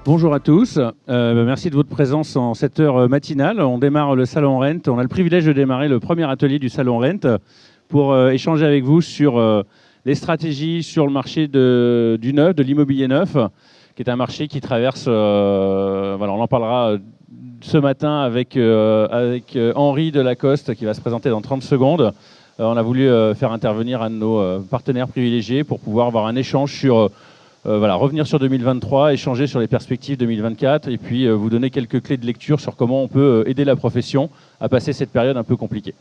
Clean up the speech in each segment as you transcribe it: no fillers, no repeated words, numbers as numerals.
Bonjour à tous, merci de votre présence en cette heure matinale. On démarre le Salon Rent. On a le privilège de démarrer le premier atelier du Salon Rent pour échanger avec vous sur les stratégies sur le marché du neuf, de l'immobilier neuf, qui est un marché qui traverse, voilà, on en parlera ce matin avec Henri Delacoste qui va se présenter dans 30 secondes. On a voulu faire intervenir un de nos partenaires privilégiés pour pouvoir avoir un échange sur voilà, revenir sur 2023, échanger sur les perspectives 2024 et puis vous donner quelques clés de lecture sur comment on peut aider la profession à passer cette période un peu compliquée.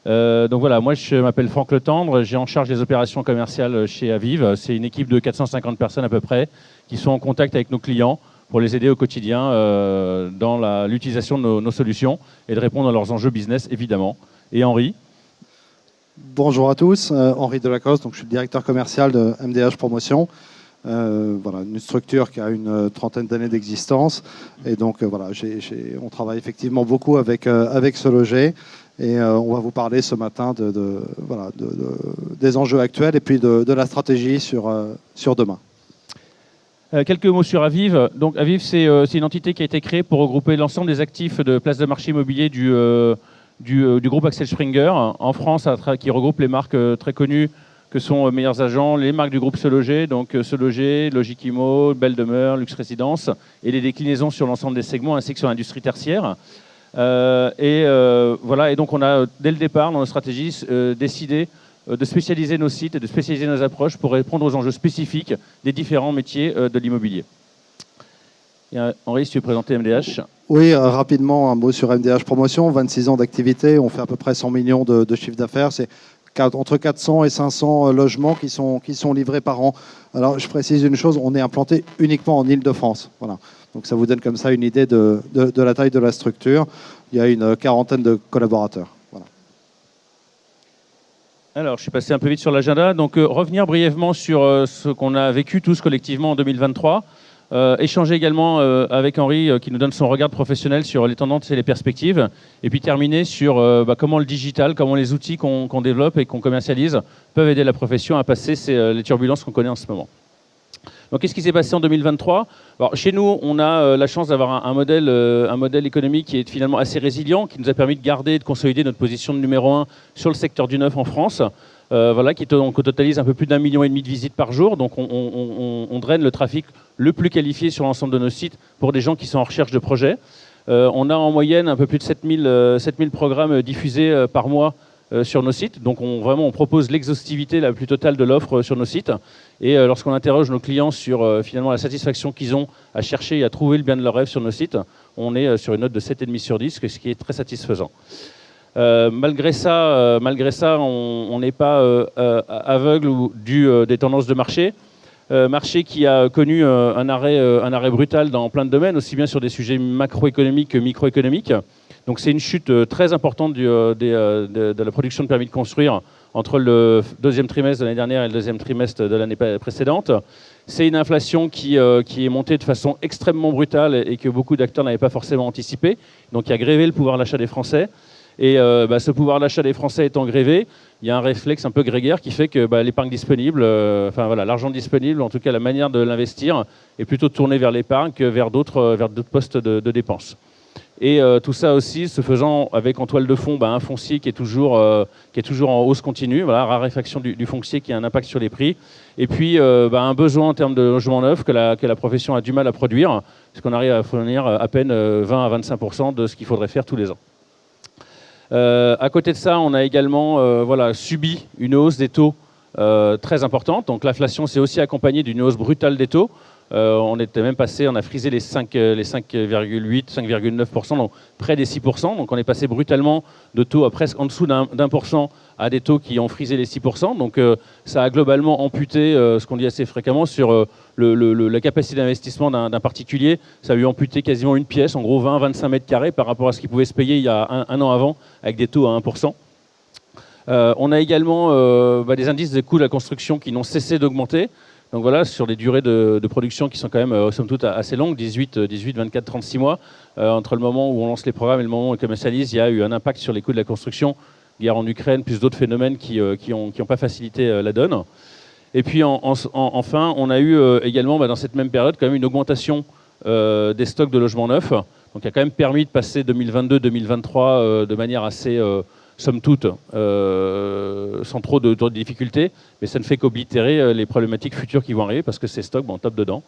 Donc voilà, moi je m'appelle Franck Le Tendre, j'ai en charge les opérations commerciales chez Aviv. C'est une équipe de 450 personnes à peu près qui sont en contact avec nos clients pour les aider au quotidien dans l'utilisation de nos solutions et de répondre à leurs enjeux business évidemment. Et Henri? Bonjour à tous, Henri Delacoste, donc je suis le directeur commercial de MDH Promotion. Voilà, une structure qui a une trentaine d'années d'existence et donc voilà, on travaille effectivement beaucoup avec SeLoger et on va vous parler ce matin des enjeux actuels et puis de la stratégie sur demain. Quelques mots sur Aviv. Donc Aviv, c'est une entité qui a été créée pour regrouper l'ensemble des actifs de place de marché immobilier du groupe Axel Springer en France, qui regroupe les marques très connues que sont Meilleurs Agents, les marques du groupe SeLoger, donc SeLoger, Logic Immo, Belle Demeure, Luxe Résidence, et les déclinaisons sur l'ensemble des segments ainsi que sur l'industrie tertiaire. Voilà, et donc on a dès le départ dans nos stratégies décidé de spécialiser nos sites et de spécialiser nos approches pour répondre aux enjeux spécifiques des différents métiers de l'immobilier. Henri, si tu veux présenter MDH. Oui, rapidement un mot sur MDH Promotion, 26 ans d'activité, on fait à peu près 100 millions de chiffre d'affaires. C'est entre 400 et 500 logements qui sont livrés par an. Alors, je précise une chose, on est implanté uniquement en Île-de-France. Voilà. Donc, ça vous donne comme ça une idée de la taille de la structure. Il y a une quarantaine de collaborateurs. Voilà. Alors, je suis passé un peu vite sur l'agenda. Donc, revenir brièvement sur ce qu'on a vécu tous collectivement en 2023. Échanger également avec Henri qui nous donne son regard professionnel sur les tendances et les perspectives et puis terminer sur comment le digital, comment les outils qu'on développe et qu'on commercialise peuvent aider la profession à passer les turbulences qu'on connaît en ce moment. Donc qu'est-ce qui s'est passé en 2023 ? Alors, chez nous, on a la chance d'avoir un modèle économique qui est finalement assez résilient, qui nous a permis de garder et de consolider notre position de numéro 1 sur le secteur du neuf en France. Voilà, qui totalise un peu plus d'1,5 million de visites par jour. Donc on draine le trafic le plus qualifié sur l'ensemble de nos sites pour des gens qui sont en recherche de projets. On a en moyenne un peu plus de 7000 programmes diffusés par mois sur nos sites. Donc on propose l'exhaustivité la plus totale de l'offre sur nos sites. Et lorsqu'on interroge nos clients sur finalement la satisfaction qu'ils ont à chercher et à trouver le bien de leur rêve sur nos sites, on est sur une note de 7,5 sur 10, ce qui est très satisfaisant. Malgré ça, on n'est pas aveugle des tendances de marché. Marché qui a connu un arrêt brutal dans plein de domaines, aussi bien sur des sujets macroéconomiques que microéconomiques. Donc c'est une chute très importante de la production de permis de construire entre le deuxième trimestre de l'année dernière et le deuxième trimestre de l'année précédente. C'est une inflation qui est montée de façon extrêmement brutale et que beaucoup d'acteurs n'avaient pas forcément anticipé, donc qui a grévé le pouvoir d'achat des Français. Et ce pouvoir d'achat des Français étant grévé, il y a un réflexe un peu grégaire qui fait que l'épargne disponible, l'argent disponible, en tout cas la manière de l'investir, est plutôt tournée vers l'épargne que vers d'autres postes de dépenses. Et tout ça aussi se faisant avec en toile de fond un foncier qui est toujours en hausse continue, voilà, raréfaction du foncier qui a un impact sur les prix, et puis un besoin en termes de logement neuf que la profession a du mal à produire, puisqu'on arrive à fournir à peine 20 à 25% de ce qu'il faudrait faire tous les ans. À côté de ça, on a également subi une hausse des taux très importante. Donc l'inflation s'est aussi accompagnée d'une hausse brutale des taux. On était même passé, on a frisé les 5,8, 5,9%, donc près des 6%. Donc on est passé brutalement de taux à presque en dessous d'1% à des taux qui ont frisé les 6%. Donc ça a globalement amputé ce qu'on dit assez fréquemment sur la capacité d'investissement d'un particulier. Ça a eu amputé quasiment une pièce, en gros 20-25 mètres carrés par rapport à ce qu'il pouvait se payer il y a un an avant avec des taux à 1%. On a également des indices de coûts de la construction qui n'ont cessé d'augmenter. Donc voilà, sur des durées de production qui sont quand même, somme toute, assez longues, 18, 24, 36 mois. Entre le moment où on lance les programmes et le moment où on commercialise, il y a eu un impact sur les coûts de la construction, guerre en Ukraine, plus d'autres phénomènes qui ont pas facilité la donne. Et puis enfin, on a eu également, dans cette même période, quand même une augmentation des stocks de logements neufs. Donc, il a quand même permis de passer 2022-2023 de manière assez, somme toute, sans trop de difficultés. Mais ça ne fait qu'oblitérer les problématiques futures qui vont arriver parce que ces stocks, on tape dedans.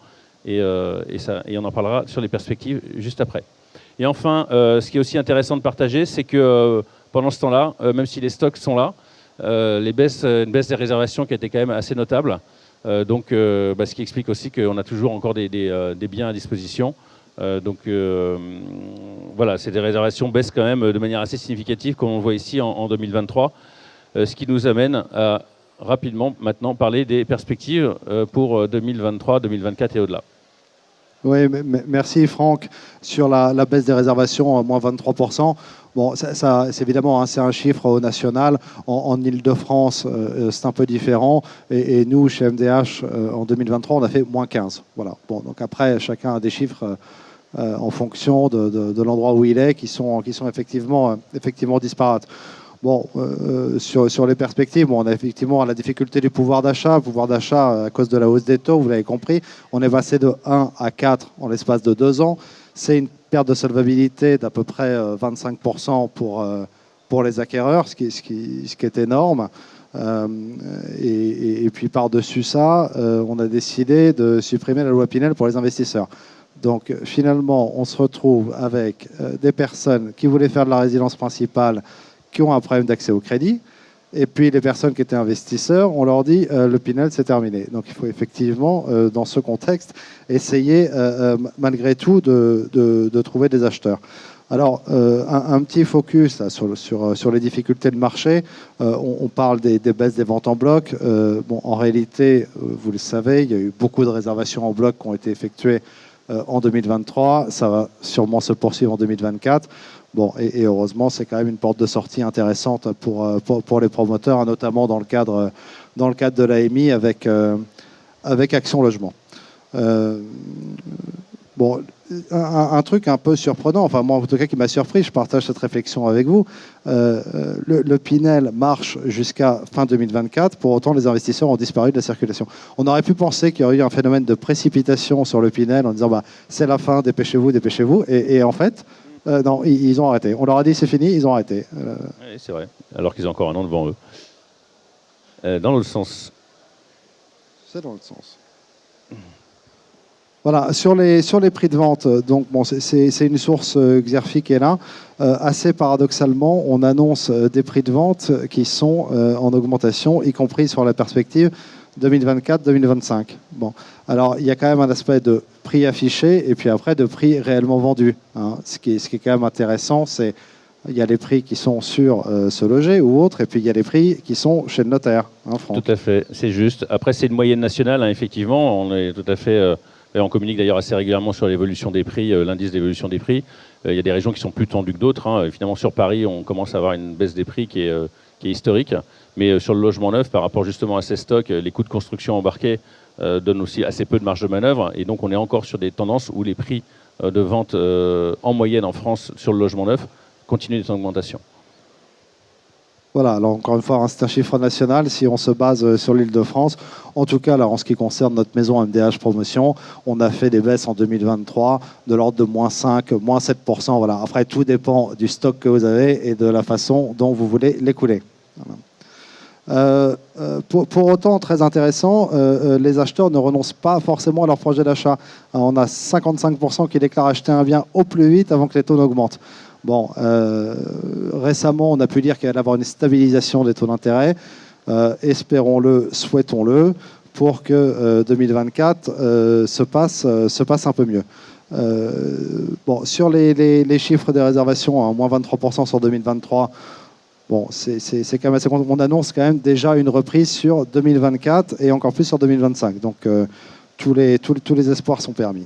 Et on en parlera sur les perspectives juste après. Et enfin, ce qui est aussi intéressant de partager, c'est que pendant ce temps-là, même si les stocks sont là, une baisse des réservations qui a été quand même assez notable. Ce qui explique aussi qu'on a toujours encore des biens à disposition. Voilà, ces réservations baissent quand même de manière assez significative, comme on le voit ici en 2023, ce qui nous amène à rapidement maintenant parler des perspectives pour 2023, 2024 et au-delà. Oui, merci Franck. Sur la baisse des réservations, moins 23%, bon, c'est évidemment, hein, c'est un chiffre au national. En Ile-de-France, c'est un peu différent. Et nous, chez MDH, en 2023, on a fait moins 15. Voilà. Bon, donc après, chacun a des chiffres en fonction de l'endroit où il est, qui sont effectivement disparates. Bon, sur les perspectives, on a effectivement la difficulté du pouvoir d'achat. Pouvoir d'achat à cause de la hausse des taux, vous l'avez compris. On est passé de 1 à 4 en l'espace de 2 ans. C'est une perte de solvabilité d'à peu près 25% pour les acquéreurs, ce qui est énorme. Et puis par-dessus ça, on a décidé de supprimer la loi Pinel pour les investisseurs. Donc finalement, on se retrouve avec des personnes qui voulaient faire de la résidence principale, qui ont un problème d'accès au crédit, et puis les personnes qui étaient investisseurs, on leur dit le Pinel c'est terminé. Donc il faut effectivement, dans ce contexte, essayer malgré tout de trouver des acheteurs. Alors un petit focus là, sur les difficultés de marché. On parle des baisses des ventes en bloc. En réalité, vous le savez, il y a eu beaucoup de réservations en bloc qui ont été effectuées en 2023. Ça va sûrement se poursuivre en 2024. Bon, et heureusement, c'est quand même une porte de sortie intéressante pour les promoteurs, hein, notamment dans le cadre de l'AMI avec Action Logement. Un truc un peu surprenant, enfin moi en tout cas qui m'a surpris, je partage cette réflexion avec vous, le Pinel marche jusqu'à fin 2024, pour autant les investisseurs ont disparu de la circulation. On aurait pu penser qu'il y aurait eu un phénomène de précipitation sur le Pinel en disant c'est la fin, dépêchez-vous, et en fait, non, ils ont arrêté. On leur a dit c'est fini, ils ont arrêté. Oui, c'est vrai, alors qu'ils ont encore un an devant eux. Dans l'autre sens. C'est dans l'autre sens. Voilà, sur les prix de vente, donc bon, c'est une source Xerfi qui est là. Assez paradoxalement, on annonce des prix de vente qui sont en augmentation, y compris sur la perspective 2024-2025. Bon, alors il y a quand même un aspect de prix affiché et puis après de prix réellement vendus. Hein. Ce qui est quand même intéressant, c'est il y a les prix qui sont sur Se Loger ou autres, et puis il y a les prix qui sont chez le notaire. Hein, Franck. Tout à fait, c'est juste. Après, c'est une moyenne nationale, hein, effectivement. On est tout à fait. On communique d'ailleurs assez régulièrement sur l'évolution des prix, l'indice d'évolution des prix. Il y a des régions qui sont plus tendues que d'autres. Hein. Finalement, sur Paris, on commence à avoir une baisse des prix qui est historique. Mais sur le logement neuf, par rapport justement à ces stocks, les coûts de construction embarqués donnent aussi assez peu de marge de manœuvre. Et donc, on est encore sur des tendances où les prix de vente en moyenne en France sur le logement neuf continuent d'être en augmentation. Voilà, alors encore une fois, c'est un chiffre national si on se base sur l'Île-de-France. En tout cas, là, en ce qui concerne notre maison MDH Promotion, on a fait des baisses en 2023 de l'ordre de moins 5, moins 7%. Voilà. Après, tout dépend du stock que vous avez et de la façon dont vous voulez l'écouler. Voilà. Pour autant, très intéressant, les acheteurs ne renoncent pas forcément à leur projet d'achat. On a 55% qui déclarent acheter un bien au plus vite avant que les taux n'augmentent. Bon, récemment, on a pu dire qu'il allait y avoir une stabilisation des taux d'intérêt. Espérons-le, souhaitons-le, pour que 2024 se passe un peu mieux. Sur les chiffres des réservations, hein, moins 23% sur 2023, bon, c'est quand même assez... On annonce quand même déjà une reprise sur 2024 et encore plus sur 2025. Donc, tous les espoirs sont permis.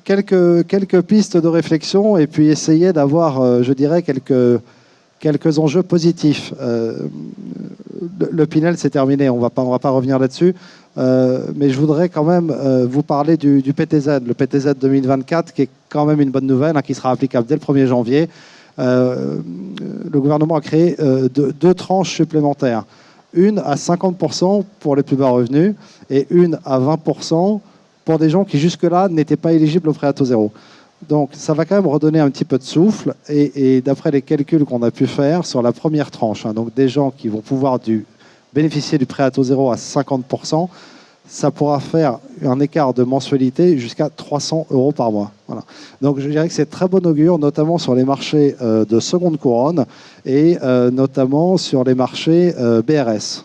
Quelques pistes de réflexion et puis essayer d'avoir, je dirais, quelques enjeux positifs. Le Pinel, c'est terminé, on va pas revenir là-dessus, mais je voudrais quand même vous parler du PTZ, le PTZ 2024, qui est quand même une bonne nouvelle, hein, qui sera applicable dès le 1er janvier. Le gouvernement a créé deux tranches supplémentaires, une à 50% pour les plus bas revenus et une à 20% pour des gens qui jusque-là n'étaient pas éligibles au prêt à taux zéro. Donc ça va quand même redonner un petit peu de souffle et d'après les calculs qu'on a pu faire sur la première tranche, donc des gens qui vont pouvoir bénéficier du prêt à taux zéro à 50%, ça pourra faire un écart de mensualité jusqu'à 300 € par mois. Voilà. Donc je dirais que c'est très bon augure, notamment sur les marchés de seconde couronne et notamment sur les marchés BRS.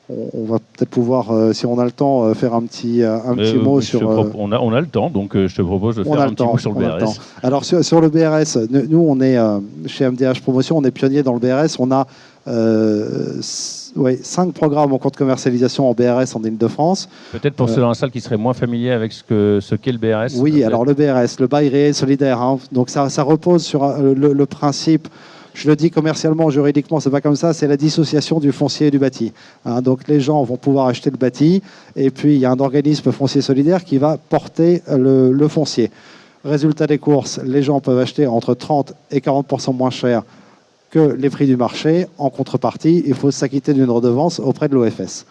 On va peut-être pouvoir, si on a le temps, faire un petit mot sur... On a le temps, donc je te propose de faire un petit mot sur le BRS. Alors sur le BRS, nous on est chez MDH Promotion, on est pionnier dans le BRS. On a 5 programmes en cours de commercialisation en BRS en Ile-de-France. Peut-être pour ceux dans la salle qui seraient moins familiers avec ce qu'est le BRS. Oui, alors le BRS, le bail réel solidaire. Donc ça repose sur le principe, je le dis commercialement, juridiquement, c'est pas comme ça, c'est la dissociation du foncier et du bâti. Donc les gens vont pouvoir acheter le bâti et puis il y a un organisme foncier solidaire qui va porter le foncier. Résultat des courses, les gens peuvent acheter entre 30 et 40% moins cher que les prix du marché. En contrepartie, il faut s'acquitter d'une redevance auprès de l'OFS.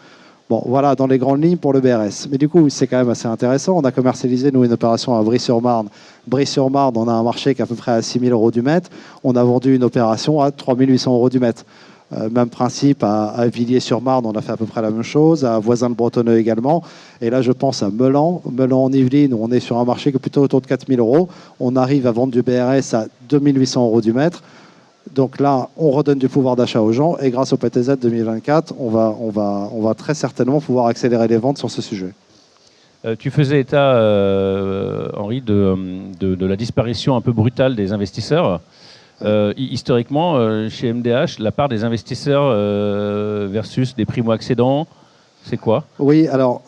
Bon, voilà, dans les grandes lignes pour le BRS. Mais du coup, c'est quand même assez intéressant. On a commercialisé, nous, une opération à Brie-sur-Marne. Brie-sur-Marne, on a un marché qui est à peu près à 6 000 € du mètre. On a vendu une opération à 3 800 € du mètre. Même principe à Villiers-sur-Marne, on a fait à peu près la même chose. À Voisin-de-Bretonneux également. Et là, je pense à Meulan. Meulan en Yvelines, où on est sur un marché qui est plutôt autour de 4 000 €. On arrive à vendre du BRS à 2 800 € du mètre. Donc là, on redonne du pouvoir d'achat aux gens et grâce au PTZ 2024, on va très certainement pouvoir accélérer les ventes sur ce sujet. Tu faisais état, Henri, de la disparition un peu brutale des investisseurs. Historiquement, chez MDH, la part des investisseurs versus des primo-accédants, c'est quoi? Oui, alors...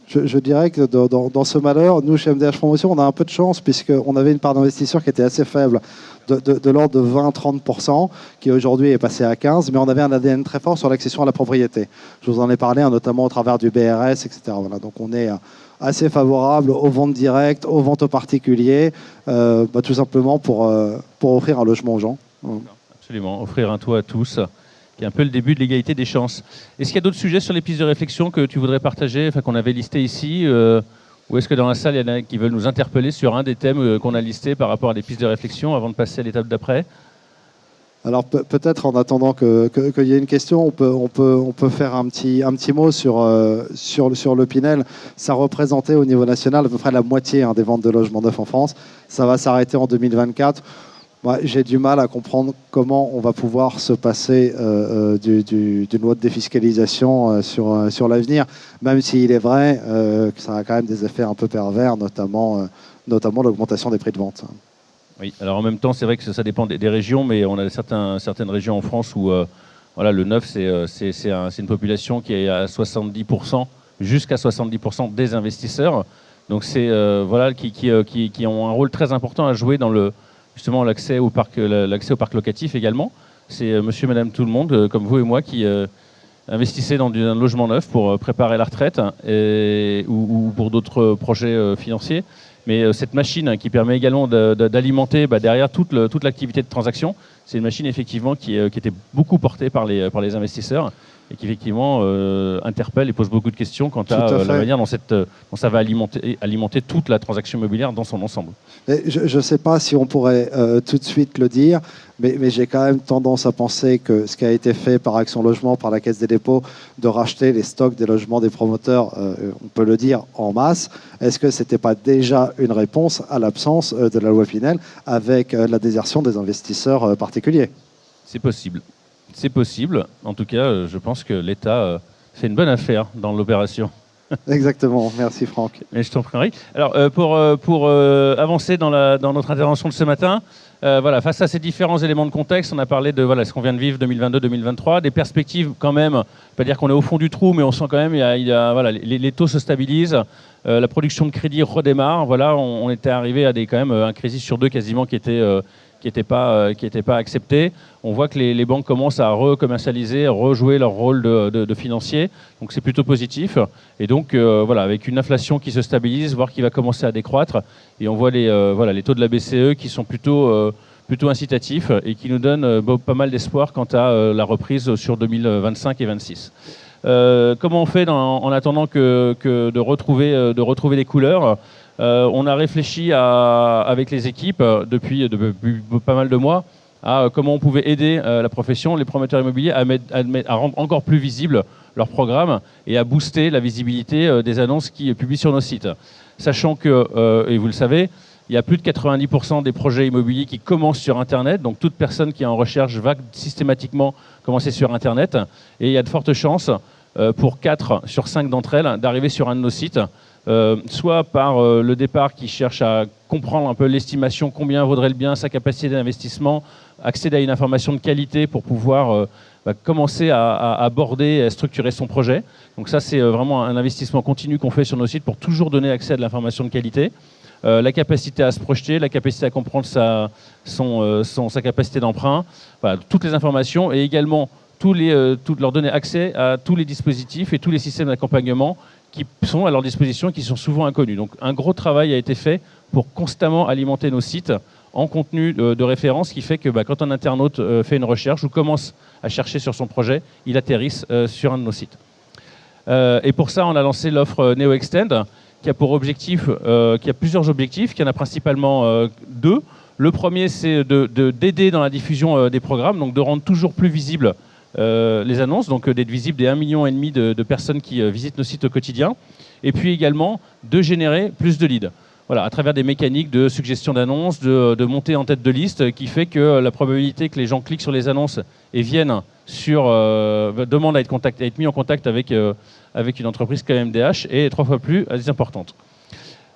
Je dirais que dans ce malheur, nous, chez MDH Promotion, on a un peu de chance puisqu'on avait une part d'investisseurs qui était assez faible, de l'ordre de 20-30%, qui aujourd'hui est passé à 15%, mais on avait un ADN très fort sur l'accession à la propriété. Je vous en ai parlé, notamment au travers du BRS, etc. Voilà, donc on est assez favorable aux ventes directes, aux ventes aux particuliers, tout simplement pour offrir un logement aux gens. Absolument, offrir un toit à tous, qui est un peu le début de l'égalité des chances. Est-ce qu'il y a d'autres sujets sur les pistes de réflexion que tu voudrais partager, qu'on avait listés ici ou est-ce que dans la salle, il y en a qui veulent nous interpeller sur un des thèmes qu'on a listés par rapport à des pistes de réflexion avant de passer à l'étape d'après? Alors peut-être en attendant qu'il y ait une question, on peut faire un petit mot sur le Pinel. Ça représentait au niveau national à peu près la moitié des ventes de logements neufs en France. Ça va s'arrêter en 2024. J'ai du mal à comprendre comment on va pouvoir se passer d'une loi de défiscalisation sur l'avenir, même s'il est vrai que ça a quand même des effets un peu pervers, notamment l'augmentation des prix de vente. Oui, alors en même temps, c'est vrai que ça dépend des régions, mais on a certaines régions en France où le neuf, c'est une population qui est à 70%, jusqu'à 70% des investisseurs. Donc c'est qui ont un rôle très important à jouer dans justement l'accès au parc locatif également. C'est monsieur, madame, tout le monde, comme vous et moi, qui investissez dans un logement neuf pour préparer la retraite ou pour d'autres projets financiers. Mais cette machine qui permet également d'alimenter derrière toute l'activité de transaction, c'est une machine effectivement qui était beaucoup portée par les investisseurs et qui effectivement interpelle et pose beaucoup de questions quant à la manière dont ça va alimenter toute la transaction immobilière dans son ensemble. Je ne sais pas si on pourrait tout de suite le dire, mais j'ai quand même tendance à penser que ce qui a été fait par Action Logement, par la Caisse des dépôts, de racheter les stocks des logements des promoteurs, on peut le dire en masse, est-ce que ce n'était pas déjà une réponse à l'absence de la loi Pinel avec la désertion des investisseurs particuliers? C'est possible. C'est possible. En tout cas, je pense que l'État fait une bonne affaire dans l'opération. Exactement. Merci Franck. Et je t'en prie, Henri. Alors, pour avancer dans notre intervention de ce matin, face à ces différents éléments de contexte, on a parlé de ce qu'on vient de vivre 2022-2023, des perspectives quand même, pas dire qu'on est au fond du trou, mais on sent quand même les taux se stabilisent, la production de crédit redémarre. On était arrivé à quand même un crédit sur deux quasiment qui n'était pas accepté. On voit que les banques commencent à recommercialiser, à rejouer leur rôle de financier. Donc c'est plutôt positif. Et donc avec une inflation qui se stabilise, voire qui va commencer à décroître. Et on voit les taux de la BCE qui sont plutôt incitatifs et qui nous donnent pas mal d'espoir quant à la reprise sur 2025 et 2026. Comment on fait en attendant que de retrouver les couleurs? On a réfléchi avec les équipes depuis pas mal de mois à comment on pouvait aider la profession, les promoteurs immobiliers à rendre encore plus visible leur programme et à booster la visibilité des annonces qui publient sur nos sites. Sachant que, et vous le savez, il y a plus de 90% des projets immobiliers qui commencent sur Internet. Donc toute personne qui est en recherche va systématiquement commencer sur Internet. Et il y a de fortes chances pour 4 sur 5 d'entre elles d'arriver sur un de nos sites, soit par le départ qui cherche à comprendre un peu l'estimation, combien vaudrait le bien, sa capacité d'investissement, accéder à une information de qualité pour pouvoir commencer à aborder et à structurer son projet. Donc ça, c'est vraiment un investissement continu qu'on fait sur nos sites pour toujours donner accès à de l'information de qualité. La capacité à se projeter, la capacité à comprendre sa capacité d'emprunt, voilà, toutes les informations et également leur donner accès à tous les dispositifs et tous les systèmes d'accompagnement qui sont à leur disposition et qui sont souvent inconnus. Donc un gros travail a été fait pour constamment alimenter nos sites en contenu de référence, qui fait que quand un internaute fait une recherche ou commence à chercher sur son projet, il atterrisse sur un de nos sites. Et pour ça, on a lancé l'offre NeoExtend, qui a pour objectif, qui a plusieurs objectifs, qui en a principalement 2. Le premier, c'est d'aider dans la diffusion des programmes, donc de rendre toujours plus visibles les annonces, donc d'être visible des 1,5 million de personnes qui visitent nos sites au quotidien, et puis également de générer plus de leads. Voilà, à travers des mécaniques de suggestion d'annonces, de montée en tête de liste, qui fait que la probabilité que les gens cliquent sur les annonces et viennent demandent à être mis en contact avec une entreprise comme MDH est 3 fois plus importante.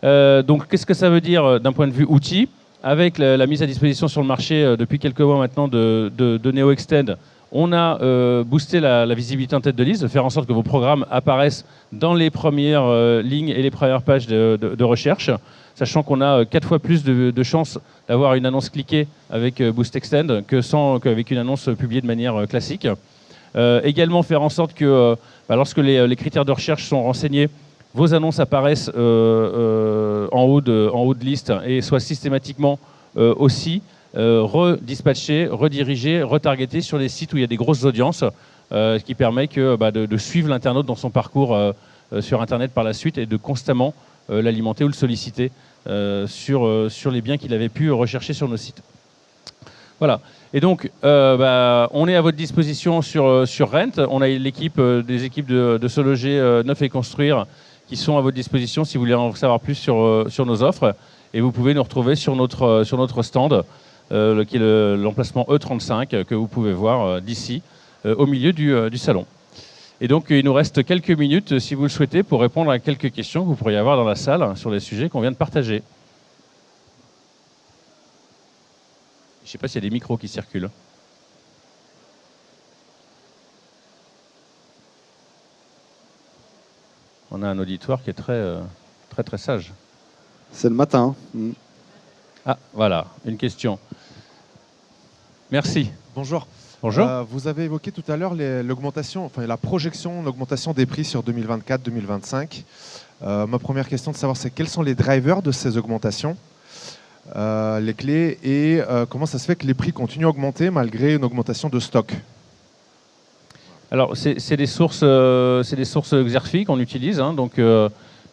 Donc qu'est-ce que ça veut dire d'un point de vue outil? Avec la mise à disposition sur le marché depuis quelques mois maintenant de NeoExtend, on a boosté la visibilité en tête de liste, de faire en sorte que vos programmes apparaissent dans les premières lignes et les premières pages de recherche, sachant qu'on a 4 fois plus de chances d'avoir une annonce cliquée avec BoostExtend qu'avec une annonce publiée de manière classique. Également faire en sorte que lorsque les critères de recherche sont renseignés, vos annonces apparaissent en haut de liste et soient systématiquement aussi redispatchées, redirigées, retargetées sur les sites où il y a des grosses audiences, ce qui permet de suivre l'internaute dans son parcours sur Internet par la suite et de constamment l'alimenter ou le solliciter sur les biens qu'il avait pu rechercher sur nos sites. Voilà. Et donc, on est à votre disposition sur Rent. On a des équipes de Se Loger Neuf et Construire qui sont à votre disposition si vous voulez en savoir plus sur nos offres. Et vous pouvez nous retrouver sur notre stand, qui est l'emplacement E35, que vous pouvez voir d'ici, au milieu du salon. Et donc, il nous reste quelques minutes, si vous le souhaitez, pour répondre à quelques questions que vous pourriez avoir dans la salle sur les sujets qu'on vient de partager. Je ne sais pas s'il y a des micros qui circulent. On a un auditoire qui est très sage. C'est le matin. Ah, voilà, une question. Merci. Bonjour. Bonjour. Vous avez évoqué tout à l'heure la projection d'augmentation des prix sur 2024-2025. Ma première question de savoir, c'est quels sont les drivers de ces augmentations, les clés, et comment ça se fait que les prix continuent à augmenter malgré une augmentation de stock? Alors, c'est des sources Xerfi qu'on utilise,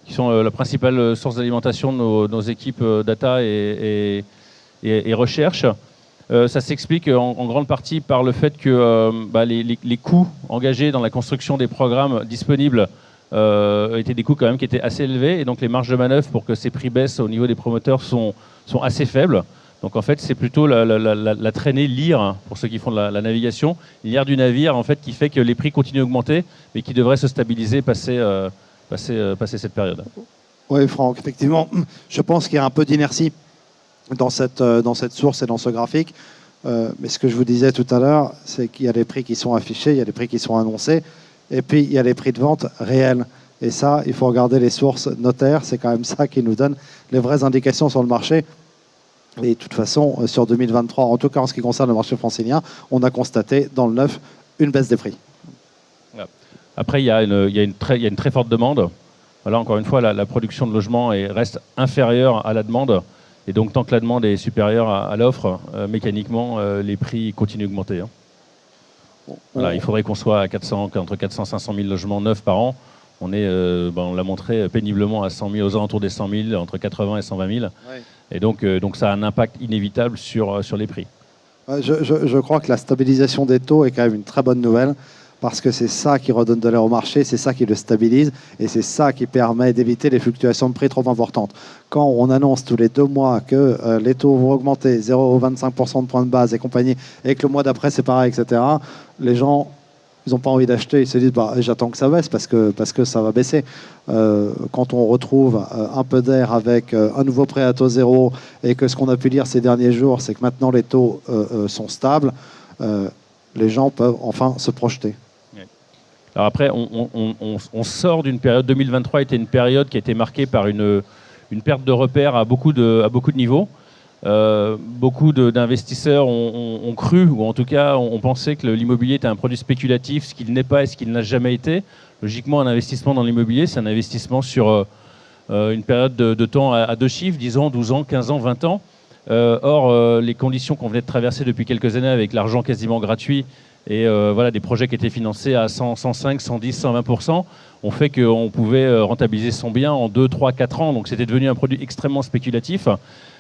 qui sont la principale source d'alimentation de nos équipes data et recherche. Ça s'explique en grande partie par le fait que les coûts engagés dans la construction des programmes disponibles étaient des coûts quand même qui étaient assez élevés, et donc les marges de manœuvre pour que ces prix baissent au niveau des promoteurs sont assez faibles. Donc en fait, c'est plutôt la traînée LIR, pour ceux qui font de la navigation, l'IR du navire en fait, qui fait que les prix continuent d'augmenter, mais qui devraient se stabiliser passer cette période. Oui, Franck, effectivement, je pense qu'il y a un peu d'inertie dans cette source et dans ce graphique. Mais ce que je vous disais tout à l'heure, c'est qu'il y a des prix qui sont affichés, il y a des prix qui sont annoncés, et puis il y a les prix de vente réels. Et ça, il faut regarder les sources notaires, c'est quand même ça qui nous donne les vraies indications sur le marché. Et de toute façon, sur 2023, en tout cas en ce qui concerne le marché francilien, on a constaté dans le neuf une baisse des prix. Après, il y a une très forte demande. Voilà, encore une fois, la production de logements reste inférieure à la demande. Et donc, tant que la demande est supérieure à l'offre, mécaniquement, les prix continuent d'augmenter. Voilà, il faudrait qu'on soit à entre 400 et 500 000 logements neufs par an. On l'a montré péniblement à 100 000, aux alentours des 100 000, entre 80 et 120 000. Ouais. Et donc ça a un impact inévitable sur les prix. Je crois que la stabilisation des taux est quand même une très bonne nouvelle, parce que c'est ça qui redonne de l'air au marché, c'est ça qui le stabilise, et c'est ça qui permet d'éviter les fluctuations de prix trop importantes. Quand on annonce tous les 2 mois que les taux vont augmenter 0,25% de points de base et compagnie, et que le mois d'après c'est pareil, etc., les gens, ils n'ont pas envie d'acheter, ils se disent j'attends que ça baisse parce que ça va baisser. Quand on retrouve un peu d'air avec un nouveau prêt à taux zéro, et que ce qu'on a pu lire ces derniers jours, c'est que maintenant les taux sont stables, les gens peuvent enfin se projeter. Alors après, on sort d'une période, 2023 était une période qui a été marquée par une perte de repères à beaucoup de niveaux. Beaucoup d'investisseurs ont cru, ou en tout cas ont pensé que l'immobilier était un produit spéculatif, ce qu'il n'est pas et ce qu'il n'a jamais été. Logiquement, un investissement dans l'immobilier, c'est un investissement sur une période de temps à 2 chiffres, 10 ans, 12 ans, 15 ans, 20 ans. Or, les conditions qu'on venait de traverser depuis quelques années avec l'argent quasiment gratuit et des projets qui étaient financés à 100, 105, 110, 120%, ont fait qu'on pouvait rentabiliser son bien en 2, 3, 4 ans. Donc c'était devenu un produit extrêmement spéculatif.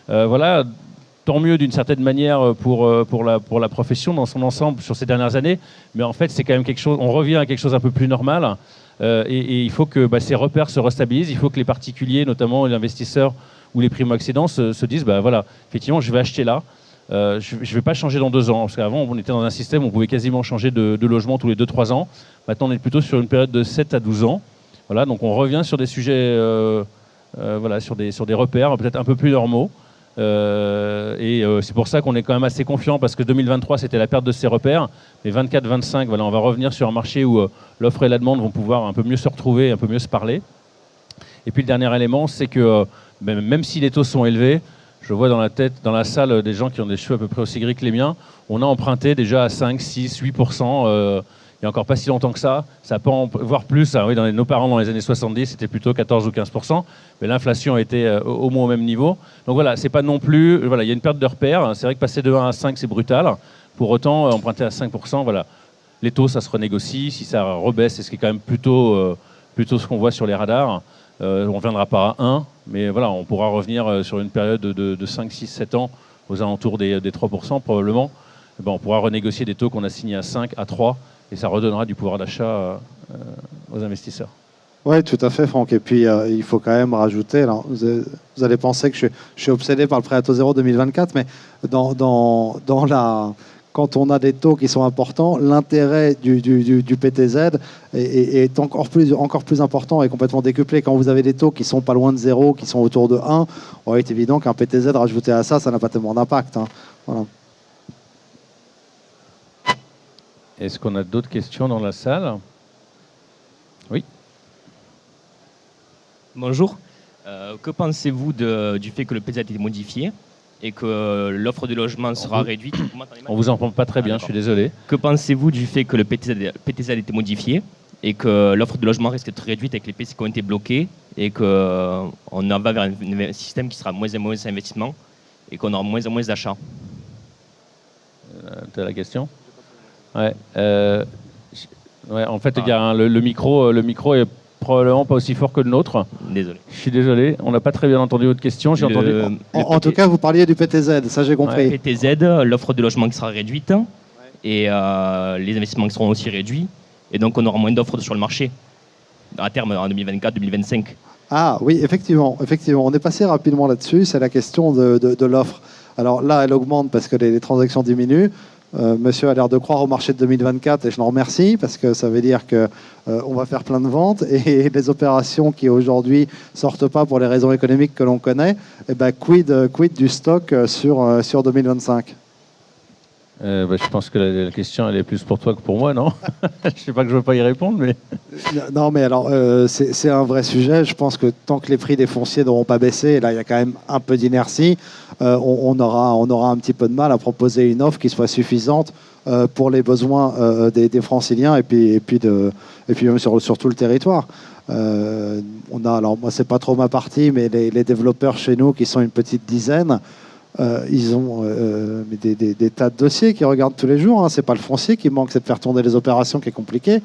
Tant mieux d'une certaine manière pour la profession dans son ensemble sur ces dernières années. Mais en fait, c'est quand même quelque chose, on revient à quelque chose un peu plus normal. Et il faut que ces repères se restabilisent. Il faut que les particuliers, notamment les investisseurs ou les primo-accédants, se disent effectivement, je vais acheter là. Je ne vais pas changer dans 2 ans, parce qu'avant on était dans un système où on pouvait quasiment changer de logement tous les 2-3 ans. Maintenant on est plutôt sur une période de 7 à 12 ans. Voilà, donc on revient sur des sujets, sur des repères peut-être un peu plus normaux. C'est pour ça qu'on est quand même assez confiant, parce que 2023 c'était la perte de ces repères, mais 24-25, on va revenir sur un marché où l'offre et la demande vont pouvoir un peu mieux se retrouver, un peu mieux se parler. Et puis le dernier élément, c'est que même si les taux sont élevés, je vois dans la salle des gens qui ont des cheveux à peu près aussi gris que les miens. On a emprunté déjà à 5, 6, 8%. Il n'y a encore pas si longtemps que ça. Ça peut voire plus. Oui, nos parents, dans les années 70, c'était plutôt 14 ou 15%. Mais l'inflation était au moins au même niveau. Donc voilà, c'est pas non plus... il y a une perte de repères. C'est vrai que passer de 1 à 5, c'est brutal. Pour autant, emprunter à 5%, les taux, ça se renégocie. Si ça rebaisse, c'est ce qui est quand même plutôt ce qu'on voit sur les radars. On ne viendra pas à 1, mais on pourra revenir sur une période de 5, 6, 7 ans aux alentours des 3% probablement. On pourra renégocier des taux qu'on a signés à 5, à 3, et ça redonnera du pouvoir d'achat aux investisseurs. Oui, tout à fait, Franck. Et puis, il faut quand même rajouter, alors, vous allez penser que je suis obsédé par le prêt à taux zéro 2024, mais quand on a des taux qui sont importants, l'intérêt du PTZ est encore plus important et complètement décuplé. Quand vous avez des taux qui sont pas loin de 0, qui sont autour de 1, il est évident qu'un PTZ rajouté à ça n'a pas tellement d'impact. Voilà. Est-ce qu'on a d'autres questions dans la salle? Oui. Bonjour. Que pensez-vous du fait que le PTZ a été modifié et que l'offre de logement sera réduite? On vous entend pas très bien, je suis désolé. Que pensez-vous du fait que le PTZ a été modifié et que l'offre de logement risque d'être réduite avec les PC qui ont été bloqués et qu'on va vers un système qui sera moins et moins d'investissement et qu'on aura moins et moins d'achats? Tu as la question? Ouais. En fait, il y a le micro est probablement pas aussi fort que le nôtre. Désolé. Je suis désolé, on n'a pas très bien entendu votre question. J'ai entendu. En tout cas, vous parliez du PTZ, ça j'ai compris. Ouais, PTZ, l'offre de logement qui sera réduite et les investissements qui seront aussi réduits. Et donc, on aura moins d'offres sur le marché à terme en 2024-2025. Ah oui, effectivement. On est passé rapidement là-dessus. C'est la question de l'offre. Alors là, elle augmente parce que les transactions diminuent. Monsieur a l'air de croire au marché de 2024 et je l'en remercie parce que ça veut dire qu'on va faire plein de ventes et les opérations qui aujourd'hui sortent pas pour les raisons économiques que l'on connaît, quid du stock sur 2025? Je pense que la question elle est plus pour toi que pour moi, non? Je sais pas que je veux pas y répondre, mais... Non, mais alors, c'est un vrai sujet. Je pense que tant que les prix des fonciers n'auront pas baissé, et là, il y a quand même un peu d'inertie, on aura un petit peu de mal à proposer une offre qui soit suffisante pour les besoins des franciliens et puis même sur tout le territoire. Alors moi, c'est pas trop ma partie, mais les développeurs chez nous, qui sont une petite dizaine, Ils ont des tas de dossiers qu'ils regardent tous les jours. Hein. C'est pas le foncier qui manque, c'est de faire tourner les opérations qui est compliqué.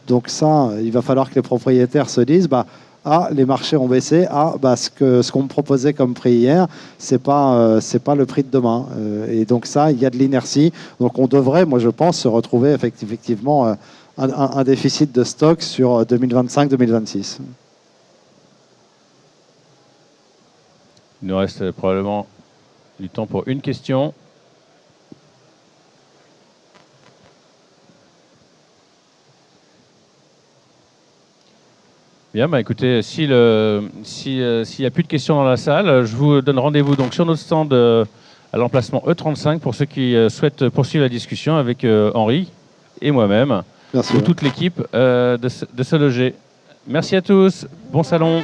Donc ça, il va falloir que les propriétaires se disent les marchés ont baissé. Ce qu'on me proposait comme prix hier, c'est pas le prix de demain. Et donc ça, il y a de l'inertie. Donc on devrait, moi je pense, se retrouver effectivement un déficit de stock sur 2025-2026. Il nous reste probablement du temps pour une question. Bien, écoutez, s'il n'y a plus de questions dans la salle, je vous donne rendez-vous donc sur notre stand à l'emplacement E35 pour ceux qui souhaitent poursuivre la discussion avec Henri et moi-même, ou toute l'équipe de se loger. Merci à tous, bon salon.